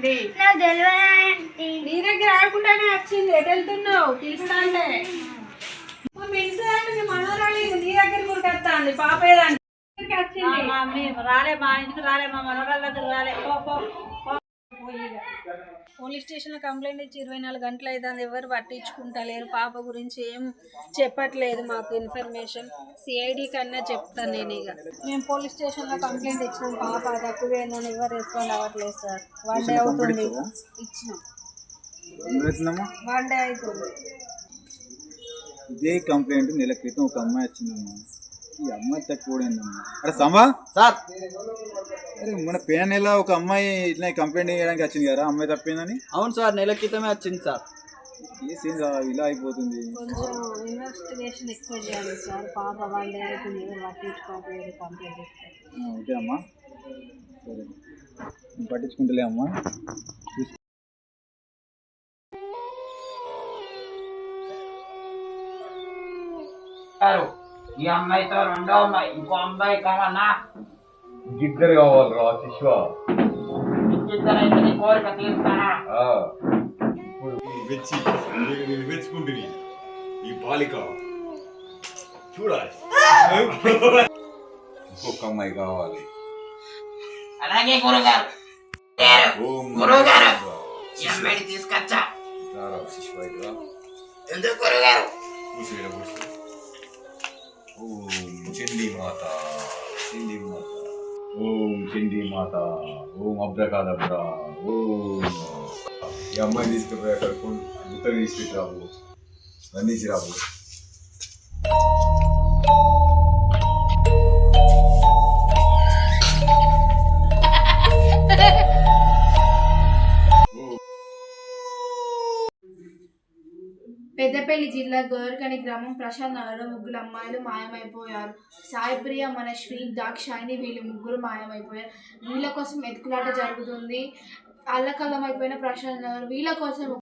Aunty నాకు తెలియదు aunty. నీ దగ్గర ఆడుకుంటానే వచ్చింది. ఎటు వెళ్తున్నావు పిలుస్తా అంటే పిలిచేదాన్ని మనోరాలి నీ దగ్గర కొడుకొస్తాంది. పాప ఏదాన్ని రాలే, మా ఇంటికి రాలే, మా మనోరాల దగ్గర రాలే. పోలీస్ స్టేషన్లో కంప్లైంట్ ఇచ్చి 24 గంటలు అవుతుంది. ఎవరు పట్టించుకుంటలేరు. పాప గురించి ఏం చెప్పట్లేదు మాకు ఇన్ఫర్మేషన్. సిఐడి కన్నా చెప్తాను నేను. ఇక మేము పోలీస్ స్టేషన్లో కంప్లైంట్ ఇచ్చినాం. పాప తక్కువేందని ఎవరు రెస్పాండ్ అవ్వట్లేదు సార్. 1 డే అవుతుంది ఇచ్చినాం. 1 డే అవుతుంది. ఇదే కంప్లైంట్ నెల క్రితం ఒక అమ్మాయి వచ్చిందమ్మా. ఈ అమ్మాయి తక్కువడేందమ్మా. అరే సమా సార్, అరే మన పేన నెల ఒక అమ్మాయి ఇట్లా కంప్లైంట్ చేయడానికి వచ్చింది కదా, అమ్మాయి తప్పిందని. అవును సార్, నెల క్రితమే వచ్చింది సార్. కేసు ఏం ఇలా అయిపోతుంది. కొంచెం ఇన్వెస్టిగేషన్ ఎక్కువ చేయాలి సార్. పాప 1 డే అవుతుంది, ఎవరు పట్టించుకోవట్లేదు. కంప్లైంట్ ఇస్తాను. ఓకే అమ్మా, సరే పట్టించుకుంటలే అమ్మా. ఈ అమ్మాయితో రెండో అమ్మాయి, ఇంకో అమ్మాయి కావాలన్నా? ఇద్దరు కావాలరా శిష్వ. ఇద్దరైతే నీ కోరిక తీరుస్తానా? నేను మెచ్చుకుంటుంది ఈ బాలిక. చూడాలి, ఇంకొక అమ్మాయి కావాలి. అలాగే గురుగారు. గురుగారు ఈ అమ్మాయిని తీసుకొచ్చా. శిష్వ ఎందుకు గురుగారు? ఓం చండీ మాత, చండీ మాత, ఓం చండీ మాత, ఓం అబ్రకాదబ్రా, ఓం. ఈ అమ్మాయి తీసుకుపోయి అక్కడ గుట్టలు తీసుకెళ్ళి రాబు, నందించి రాబు. పెద్దపల్లి జిల్లా గోరకని గ్రామం ప్రశాంత్ నగర్లో 3 అమ్మాయిలు మాయమైపోయారు. సాయిప్రియ, మనశ్రీ, దాక్షాయిని వీళ్ళు 3 మాయమైపోయారు. వీళ్ళ కోసం ఎత్తుకులాట జరుగుతుంది. అల్లకల్లం అయిపోయిన ప్రశాంత్ నగర్ వీళ్ళ కోసం